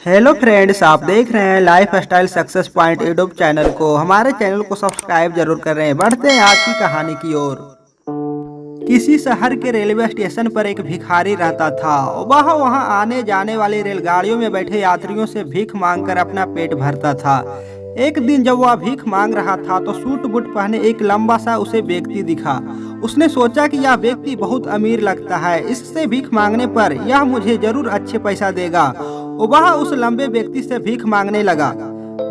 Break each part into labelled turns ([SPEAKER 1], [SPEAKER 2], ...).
[SPEAKER 1] Hello friends, आप देख रहे हैं life style success point YouTube channel को। हमारे चैनल को सब्सक्राइब जरूर कर रहे हैं। बढ़ते हैं आज की कहानी की ओर। किसी शहर के रेलवे स्टेशन पर एक भिखारी रहता था। वह वहां आने जाने वाली रेलगाड़ियों में बैठे यात्रियों से भीख मांगकर अपना पेट भरता था। एक दिन जब वह भीख मांग रहा था तो सूट बूट पहने एक लंबा सा उसे व्यक्ति दिखा। उसने सोचा कि यह व्यक्ति बहुत अमीर लगता है, इससे भीख मांगने पर यह मुझे जरूर अच्छे पैसा देगा। वह उस लंबे व्यक्ति से भीख मांगने लगा।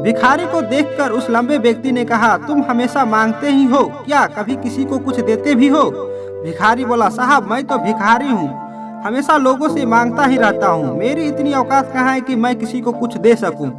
[SPEAKER 1] भिखारी को देखकर उस लंबे व्यक्ति ने कहा, तुम हमेशा मांगते ही हो क्या, कभी किसी को कुछ देते भी हो? भिखारी बोला, साहब मैं तो भिखारी हूँ, हमेशा लोगों से मांगता ही रहता हूँ। मेरी इतनी औकात कहाँ है कि मैं किसी को कुछ दे सकूं।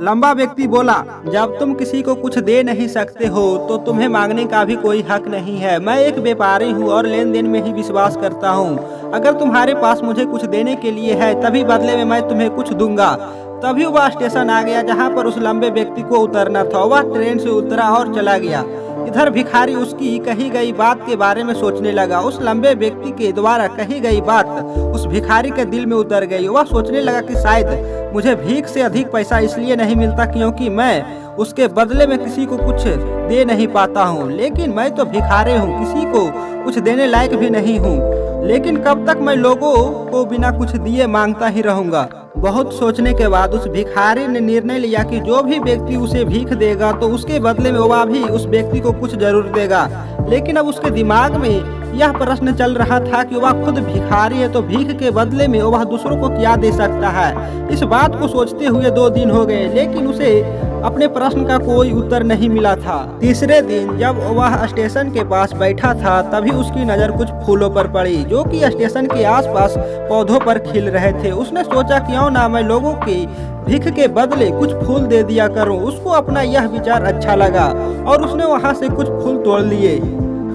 [SPEAKER 1] लंबा व्यक्ति बोला, जब तुम किसी को कुछ दे नहीं सकते हो तो तुम्हें मांगने का भी कोई हक नहीं है। मैं एक व्यापारी हूँ और लेन देन में ही विश्वास करता हूँ। अगर तुम्हारे पास मुझे कुछ देने के लिए है तभी बदले में मैं तुम्हें कुछ दूंगा। तभी वह स्टेशन आ गया जहाँ पर उस लंबे व्यक्ति को उतरना था। वह ट्रेन से उतरा और चला गया। इधर भिखारी उसकी कही गई बात के बारे में सोचने लगा। उस लंबे व्यक्ति के द्वारा कही गई बात उस भिखारी के दिल में उतर गई। वह सोचने लगा कि शायद मुझे भीख से अधिक पैसा इसलिए नहीं मिलता क्योंकि मैं उसके बदले में किसी को कुछ दे नहीं पाता हूँ। लेकिन मैं तो भिखारी हूँ, किसी को कुछ देने लायक भी नहीं हूँ। लेकिन कब तक मैं लोगों को बिना कुछ दिए मांगता ही रहूंगा। बहुत सोचने के बाद उस भिखारी ने निर्णय लिया कि जो भी व्यक्ति उसे भीख देगा तो उसके बदले में वह भी उस व्यक्ति को कुछ जरूर देगा। लेकिन अब उसके दिमाग में यह प्रश्न चल रहा था कि वह खुद भिखारी है तो भीख के बदले में वह दूसरों को क्या दे सकता है। इस बात को सोचते हुए 2 दिन हो गए, लेकिन उसे अपने प्रश्न का कोई उत्तर नहीं मिला था। तीसरे दिन जब वह स्टेशन के पास बैठा था तभी उसकी नज़र कुछ फूलों पर पड़ी जो कि स्टेशन के आसपास पौधों पर खिल रहे थे। उसने सोचा क्यों ना मैं लोगों की भीख के बदले कुछ फूल दे दिया करूं। उसको अपना यह विचार अच्छा लगा और उसने वहां से कुछ फूल तोड़ लिए।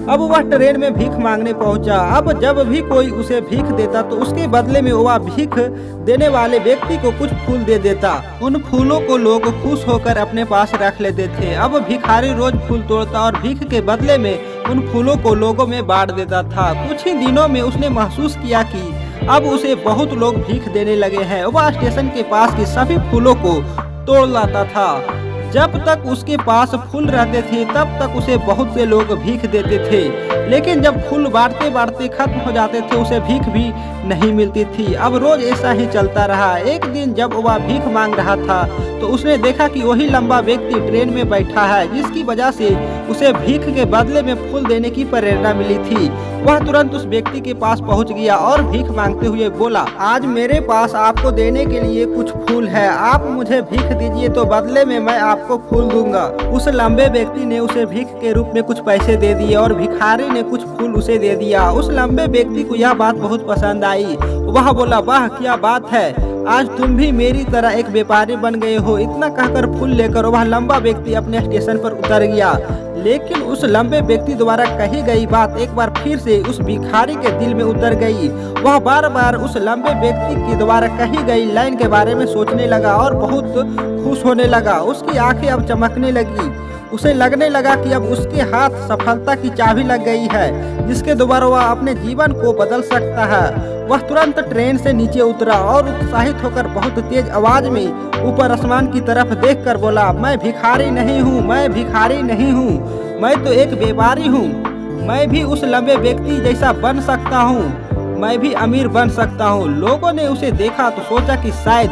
[SPEAKER 1] अब वह ट्रेन में भीख मांगने पहुंचा। अब जब भी कोई उसे भीख देता तो उसके बदले में वह भीख देने वाले व्यक्ति को कुछ फूल दे देता। उन फूलों को लोग खुश होकर अपने पास रख लेते थे। अब भिखारी रोज फूल तोड़ता और भीख के बदले में उन फूलों को लोगों में बांट देता था। कुछ ही दिनों में उसने महसूस किया कि अब उसे बहुत लोग भीख देने लगे हैं। वह स्टेशन के पास की सभी फूलों को तोड़ लाता था। जब तक उसके पास फूल रहते थे तब तक उसे बहुत से लोग भीख देते थे, लेकिन जब फूल बांटते बांटते खत्म हो जाते थे उसे भीख भी नहीं मिलती थी। अब रोज ऐसा ही चलता रहा। एक दिन जब वह भीख मांग रहा था तो उसने देखा कि वही लंबा व्यक्ति ट्रेन में बैठा है जिसकी वजह से उसे भीख के बदले में फूल देने की प्रेरणा मिली थी। वह तुरंत उस व्यक्ति के पास पहुंच गया और भीख मांगते हुए बोला, आज मेरे पास आपको देने के लिए कुछ फूल है, आप मुझे भीख दीजिए तो बदले में मैं आपको फूल दूंगा। उस लंबे व्यक्ति ने उसे भीख के रूप में कुछ पैसे दे दिए और भिखारी ने कुछ फूल उसे दे दिया। उस लंबे व्यक्ति को यह बात बहुत पसंद आई। वह बोला, वाह क्या बात है, आज तुम भी मेरी तरह एक व्यापारी बन गए हो। इतना कहकर फूल लेकर वह लंबा व्यक्ति अपने स्टेशन पर उतर गया। लेकिन उस लंबे व्यक्ति द्वारा कही गई बात एक बार फिर से उस भिखारी के दिल में उतर गई। वह बार बार उस लंबे व्यक्ति के द्वारा कही गई लाइन के बारे में सोचने लगा और बहुत खुश होने लगा। उसकी आंखें अब चमकने लगी। उसे लगने लगा कि अब उसके हाथ सफलता की चाबी लग गई है जिसके द्वारा वह अपने जीवन को बदल सकता है। वह तुरंत ट्रेन से नीचे उतरा और उत्साहित होकर बहुत तेज आवाज में ऊपर आसमान की तरफ देखकर बोला, मैं भिखारी नहीं हूँ, मैं भिखारी नहीं हूँ, मैं तो एक व्यापारी हूँ। मैं भी उस लंबे व्यक्ति जैसा बन सकता हूँ, मैं भी अमीर बन सकता हूँ। लोगों ने उसे देखा तो सोचा कि शायद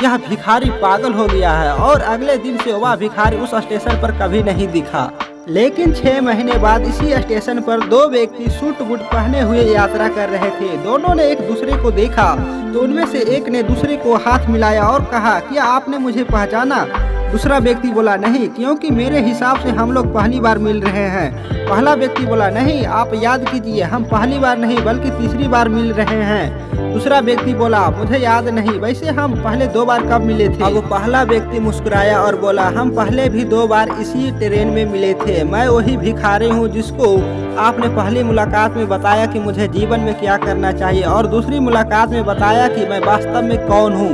[SPEAKER 1] यह भिखारी पागल हो गया है और अगले दिन से वह भिखारी उस स्टेशन पर कभी नहीं दिखा। लेकिन 6 महीने बाद इसी स्टेशन पर 2 व्यक्ति सूट बूट पहने हुए यात्रा कर रहे थे। दोनों ने एक दूसरे को देखा तो उनमें से एक ने दूसरे को हाथ मिलाया और कहा, क्या आपने मुझे पहचाना? दूसरा व्यक्ति बोला, नहीं, क्योंकि मेरे हिसाब से हम लोग पहली बार मिल रहे हैं। पहला व्यक्ति बोला, नहीं, आप याद कीजिए, हम पहली बार नहीं बल्कि तीसरी बार मिल रहे हैं। दूसरा व्यक्ति बोला, मुझे याद नहीं, वैसे हम पहले 2 बार कब मिले थे? अब पहला व्यक्ति मुस्कुराया और बोला, हम पहले भी 2 बार इसी ट्रेन में मिले थे। मैं वही भिखारी हूँ जिसको आपने पहली मुलाकात में बताया कि मुझे जीवन में क्या करना चाहिए और दूसरी मुलाकात में बताया कि मैं वास्तव में कौन हूँ।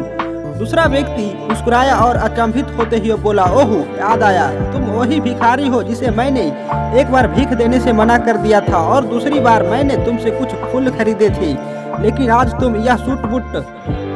[SPEAKER 1] दूसरा व्यक्ति मुस्कुराया और अचंभित होते हुए बोला, ओह याद आया, तुम वही भिखारी हो जिसे मैंने एक बार भीख देने से मना कर दिया था और दूसरी बार मैंने तुमसे कुछ फूल खरीदे थे, लेकिन आज तुम यह सूट बूट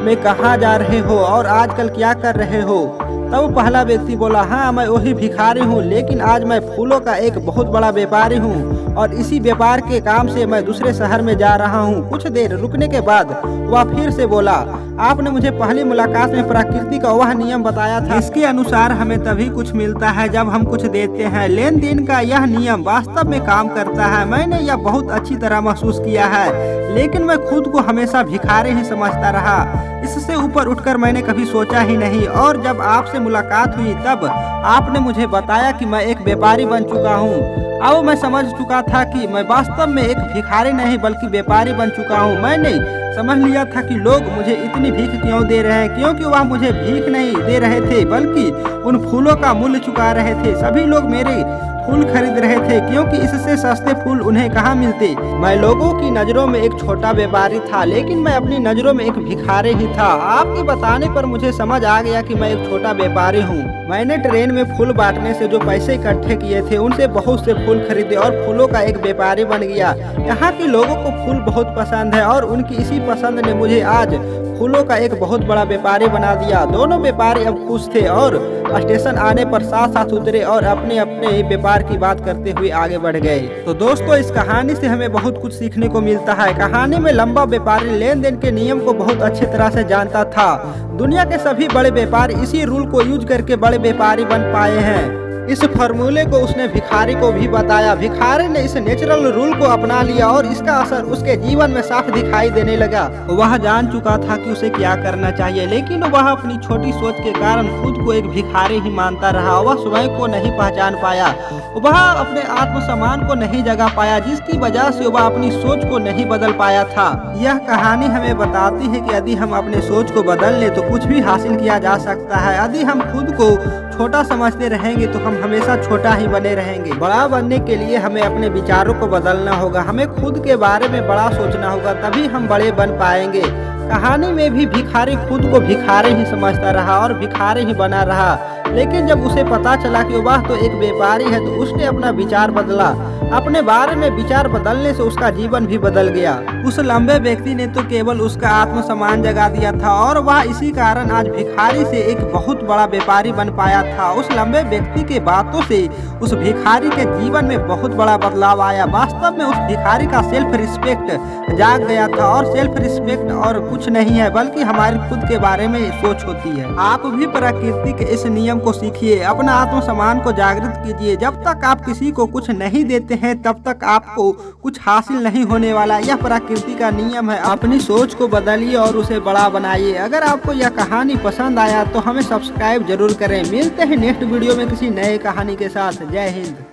[SPEAKER 1] में कहाँ जा रहे हो और आजकल क्या कर रहे हो। तब पहला व्यक्ति बोला, हाँ मैं वही भिखारी हूँ, लेकिन आज मैं फूलों का एक बहुत बड़ा व्यापारी हूँ और इसी व्यापार के काम से मैं दूसरे शहर में जा रहा हूँ। कुछ देर रुकने के बाद वह फिर से बोला, आपने मुझे पहली मुलाकात में प्रकृति का वह नियम बताया था, इसके अनुसार हमें तभी कुछ मिलता है जब हम कुछ देते हैं। लेन देन का यह नियम वास्तव में काम करता है। मैंने यह बहुत अच्छी तरह महसूस किया है, लेकिन मैं खुद को हमेशा भिखारी ही समझता रहा। इससे ऊपर उठकर मैंने कभी सोचा ही नहीं, और जब आपसे मुलाकात हुई तब आपने मुझे बताया कि मैं एक व्यापारी बन चुका हूँ। अब मैं समझ चुका था कि मैं वास्तव में एक भिखारी नहीं बल्कि व्यापारी बन चुका हूँ। मैंने समझ लिया था कि लोग मुझे इतनी भीख क्यों दे रहे हैं, क्योंकि वह मुझे भीख नहीं दे रहे थे बल्कि उन फूलों का मूल्य चुका रहे थे। सभी लोग मेरे फूल खरीद रहे थे क्योंकि इससे सस्ते फूल उन्हें कहाँ मिलते। मैं लोगों की नज़रों में एक छोटा व्यापारी था, लेकिन मैं अपनी नज़रों में एक भिखारी ही था। आपके बताने पर मुझे समझ आ गया कि मैं एक छोटा व्यापारी हूँ। मैंने ट्रेन में फूल बांटने से जो पैसे इकट्ठे किए थे उनसे बहुत से फूल खरीदे और फूलों का एक व्यापारी बन गया। यहाँ के लोगों को फूल बहुत पसंद है और उनकी इसी पसंद ने मुझे आज फूलों का एक बहुत बड़ा व्यापारी बना दिया। दोनों व्यापारी अब खुश थे और स्टेशन आने पर साथ साथ उतरे और अपने अपने व्यापार की बात करते हुए आगे बढ़ गए। तो दोस्तों, इस कहानी से हमें बहुत कुछ सीखने को मिलता है। कहानी में लंबा व्यापारी लेन देन के नियम को बहुत अच्छी तरह से जानता था। दुनिया के सभी बड़े व्यापारी इसी रूल को यूज करके बड़े व्यापारी बन पाए हैं। इस फॉर्मूले को उसने भिखारी को भी बताया। भिखारी ने इस नेचुरल रूल को अपना लिया और इसका असर उसके जीवन में साफ दिखाई देने लगा। वह जान चुका था कि उसे क्या करना चाहिए, लेकिन वह अपनी छोटी सोच के कारण खुद को एक भिखारी ही मानता रहा। वह स्वयं को नहीं पहचान पाया, वह अपने आत्मसम्मान को नहीं जगा पाया, जिसकी वजह से वह अपनी सोच को नहीं बदल पाया था। यह कहानी हमें बताती है कि यदि हम अपने सोच को बदल ले तो कुछ भी हासिल किया जा सकता है। यदि हम खुद को छोटा समझते रहेंगे तो हम हमेशा छोटा ही बने रहेंगे। बड़ा बनने के लिए हमें अपने विचारों को बदलना होगा, हमें खुद के बारे में बड़ा सोचना होगा, तभी हम बड़े बन पाएंगे। कहानी में भी भिखारी खुद को भिखारी ही समझता रहा और भिखारी ही बना रहा, लेकिन जब उसे पता चला कि वह तो एक व्यापारी है तो उसने अपना विचार बदला। अपने बारे में विचार बदलने से उसका जीवन भी बदल गया। उस लंबे व्यक्ति ने तो केवल उसका आत्मसम्मान जगा दिया था और वह इसी कारण आज भिखारी से एक बहुत बड़ा व्यापारी बन पाया था। उस लंबे व्यक्ति के बातों से उस भिखारी के जीवन में बहुत बड़ा बदलाव आया। वास्तव में उस भिखारी का सेल्फ रिस्पेक्ट जाग गया था, और सेल्फ रिस्पेक्ट और कुछ नहीं है बल्कि हमारे खुद के बारे में सोच होती है। आप भी प्रकृति के इस नियम को सीखिए, अपना आत्मसम्मान को जागृत कीजिए। जब तक आप किसी को कुछ नहीं देते हैं तब तक आपको कुछ हासिल नहीं होने वाला। यह प्रकृति का नियम है। अपनी सोच को बदलिए और उसे बड़ा बनाइए। अगर आपको यह कहानी पसंद आया तो हमें सब्सक्राइब जरूर करें। मिलते हैं नेक्स्ट वीडियो में किसी नए कहानी के साथ। जय हिंद।